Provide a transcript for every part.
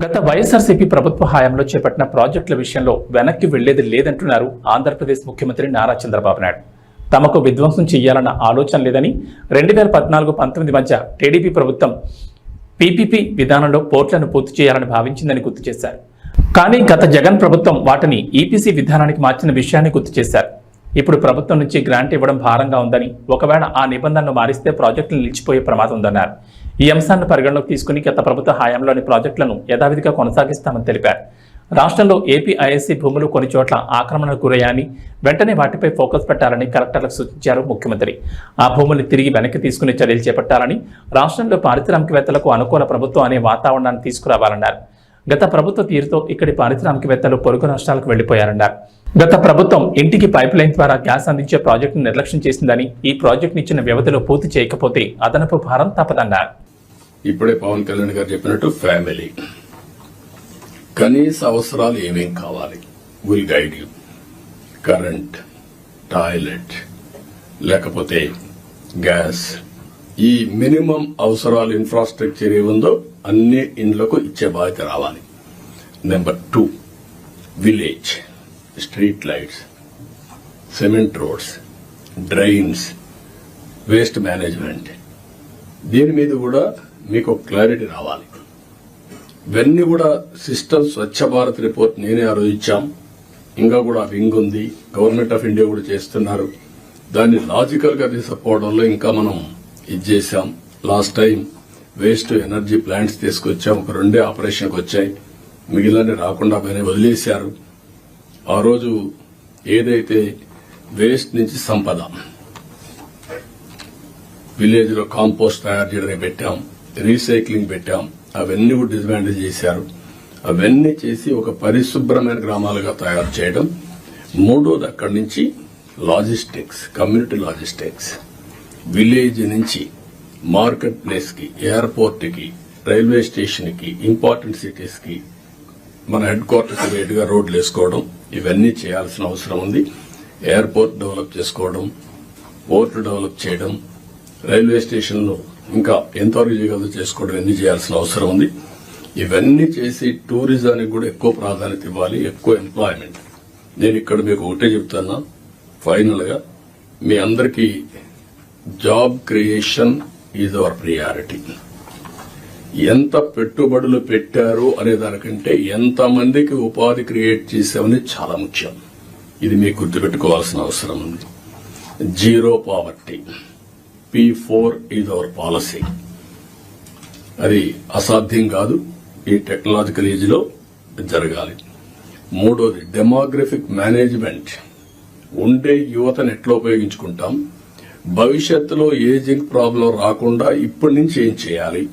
గత వైఎస్ఆర్సీపీ ప్రభుత్వ హయాంలో చేపట్టిన ప్రాజెక్టుల విషయంలో వెనక్కి వెళ్లేది లేదంటున్నారు ఆంధ్రప్రదేశ్ ముఖ్యమంత్రి నారా చంద్రబాబు నాయుడు. తమకు విధ్వంసం చేయాలన్న ఆలోచన లేదని 2014-19 మధ్య టీడీపీ ప్రభుత్వం పీపీపీ విధానంలో పోర్టులను పూర్తి చేయాలని భావించిందని గుర్తు చేశారు. కానీ గత జగన్ ప్రభుత్వం వాటిని ఈపీసీ విధానానికి మార్చిన విషయాన్ని గుర్తు చేశారు. ఇప్పుడు ప్రభుత్వం నుంచి గ్రాంట్ ఇవ్వడం భారంగా ఉందని, ఒకవేళ ఆ నిబంధనలు మారిస్తే ప్రాజెక్టులు నిలిచిపోయే ప్రమాదం ఉందన్నారు. ఈ అంశాన్ని పరిగణలోకి తీసుకుని గత ప్రభుత్వ హయాంలోని ప్రాజెక్టులను యథావిధిగా కొనసాగిస్తామని తెలిపారు. రాష్ట్రంలో ఏపీ ఐఎస్సీ భూములు కొన్ని చోట్ల ఆక్రమణకు గురయ్యాయని, వెంటనే వాటిపై ఫోకస్ పెట్టాలని కలెక్టర్లకు సూచించారు ముఖ్యమంత్రి. ఆ భూములు తిరిగి వెనక్కి తీసుకునే చర్యలు చేపట్టాలని, రాష్ట్రంలో పారిశ్రామికవేత్తలకు అనుకూల ప్రభుత్వం అనే వాతావరణాన్ని తీసుకురావాలన్నారు. గత ప్రభుత్వ తీరుతో ఇక్కడి పారిశ్రామికవేత్తలు పొరుగు రాష్ట్రాలకు వెళ్లిపోయారన్నారు. గత ప్రభుత్వం ఇంటికి పైప్ లైన్ ద్వారా గ్యాస్ అందించే ప్రాజెక్టును నిర్లక్ష్యం చేసిందని, ఈ ప్రాజెక్టును ఇచ్చిన వ్యవధిలో పూర్తి చేయకపోతే అదనపు భారం తప్పదన్నారు. ఇప్పుడే పవన్ కళ్యాణ్ గారు చెప్పినట్టు ఫ్యామిలీ కనీస అవసరాలు ఏమేం కావాలి will guide you. Current, toilet, లేకపోతే గ్యాస్, ఈ మినిమం అవసరాలు ఇన్ఫ్రాస్ట్రక్చర్ ఏముందో అన్ని ఇండ్లకు ఇచ్చే బాధ్యత రావాలి. Number 2, village street lights, cement roads, drains, waste management, దీని మీద కూడా మీకు క్లారిటీ రావాలి. ఇవన్నీ కూడా సిస్టమ్ స్వచ్ఛ భారత్ రిపోర్ట్ నేనే ఆలోచించాం. ఇంకా కూడా వింగ్ ఉంది, గవర్నమెంట్ ఆఫ్ ఇండియా కూడా చేస్తున్నారు. దాన్ని లాజికల్ గా తీసుకుపోవడంలో ఇంకా మనం ఇది చేశాం. Last time waste energy plants తీసుకొచ్చాం, ఒక 2 ఆపరేషన్కి వచ్చాయి, మిగిలిన రాకుండా పైన వదిలేశారు. ఆ రోజు ఏదైతే వేస్ట్ నుంచి సంపద, విలేజ్ లో కాంపోస్ట్ తయారు చేయడానికి పెట్టాం, రీసైక్లింగ్ పెట్టాం, అవన్నీ కూడా డిస్మాండిల్ చేశారు. అవన్నీ చేసి ఒక పరిశుభ్రమైన గ్రామాలుగా తయారు చేయడం. మూడోది అక్కడి నుంచి లాజిస్టిక్స్, కమ్యూనిటీ లాజిస్టిక్స్, విలేజ్ నుంచి మార్కెట్ ప్లేస్ కి, ఎయిర్పోర్ట్ కి, రైల్వే స్టేషన్ కి, ఇంపార్టెంట్ సిటీస్ కి, మన హెడ్ క్వార్టర్స్ గా రోడ్లు వేసుకోవడం, ఇవన్నీ చేయాల్సిన అవసరం ఉంది. ఎయిర్పోర్ట్ డెవలప్ చేసుకోవడం, పోర్ట్ డెవలప్ చేయడం, రైల్వే స్టేషన్లు ఇంకా ఎంతవరకు చేయగలదో చేసుకోవడం, ఇవన్నీ చేయాల్సిన అవసరం ఉంది. ఇవన్నీ చేసి టూరిజానికి కూడా ఎక్కువ ప్రాధాన్యత ఇవ్వాలి, ఎక్కువ ఎంప్లాయ్మెంట్. నేను ఇక్కడ మీకు ఒకటే చెప్తున్నా, ఫైనల్ గా మీ అందరికీ job creation is our priority. ఎంత పెట్టుబడులు పెట్టారు అనే దానికంటే ఎంత మందికి ఉపాధి క్రియేట్ చేశామని చాలా ముఖ్యం. ఇది మీకు గుర్తుపెట్టుకోవాల్సిన అవసరం ఉంది. Zero poverty, P4 is our policy. అది అసాధ్యం కాదు, ఈ టెక్నాలజికల్ ఏజ్ లో జరగాలి. మూడోది డెమోగ్రఫిక్ మేనేజ్మెంట్. ఉండే యువతను ఎట్లా ఉపయోగించుకుంటాం, భవిష్యత్తులో ఏజింగ్ ప్రాబ్లం రాకుండా ఇప్పటి నుంచి ఏం చేయాలి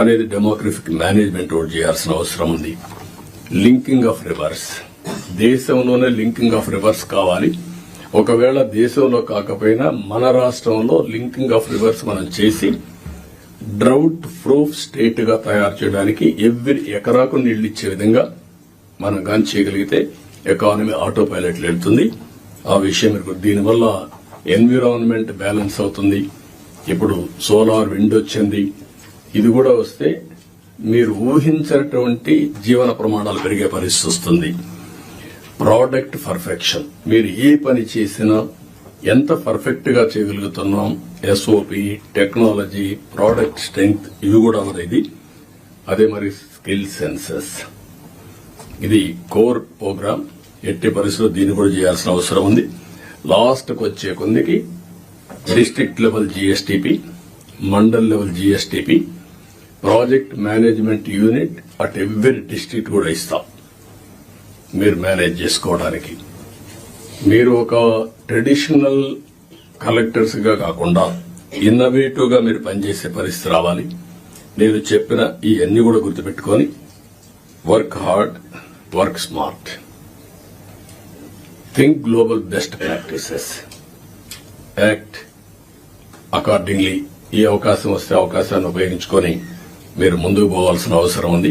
అనేది డెమోగ్రఫిక్ మేనేజ్మెంట్ కూడా చేయాల్సిన అవసరం ఉంది. లింకింగ్ ఆఫ్ రివర్స్, దేశంలోనే లింకింగ్ ఆఫ్ రివర్స్ కావాలి. ఒకవేళ దేశంలో కాకపోయినా మన రాష్ట్రంలో లింకింగ్ ఆఫ్ రివర్స్ మనం చేసి డ్రౌట్ ప్రూఫ్ స్టేట్ గా తయారు చేయడానికి ఎవ్రీ ఎకరాకు నీళ్లు ఇచ్చే విధంగా మనం కానీ చేయగలిగితే ఎకానమీ ఆటో పైలట్ వెళ్తుంది. ఆ విషయం దీనివల్ల ఎన్విరాన్మెంట్ బ్యాలెన్స్ అవుతుంది. ఇప్పుడు సోలార్ విండ్ వచ్చింది, ఇది కూడా వస్తే మీరు ఊహించినటువంటి జీవన ప్రమాణాలు పెరిగే పరిస్థితి వస్తుంది. ప్రోడక్ట్ పర్ఫెక్షన్, మీరు ఏ పని చేసినా ఎంత పర్ఫెక్ట్ గా చేయగలుగుతున్నాం, ఎస్ఓపి, టెక్నాలజీ, ప్రోడక్ట్ స్ట్రెంగ్త్, ఇవి కూడా ఇది. అదే మరి స్కిల్ సెన్సెస్, ఇది కోర్ ప్రోగ్రామ్. ఎట్టి పరిస్థితుల్లో దీన్ని కూడా చేయాల్సిన అవసరం ఉంది. లాస్ట్ కు వచ్చే కొందికి district level GSTP, mandal level GSTP, project management unit at every district కూడా ఇస్తాం మీరు మేనేజ్ చేసుకోవడానికి. మీరు ఒక ట్రెడిషనల్ కలెక్టర్స్ గా కాకుండా ఇన్నోవేటివ్ గా మీరు పనిచేసే పరిస్థితి రావాలి. నేను చెప్పిన ఇవన్నీ కూడా గుర్తుపెట్టుకొని work hard, work smart, think global best practices, act accordingly. ఈ అవకాశం వస్తే అవకాశాన్ని ఉపయోగించుకొని మీరు ముందుకు పోవాల్సిన అవసరం ఉంది.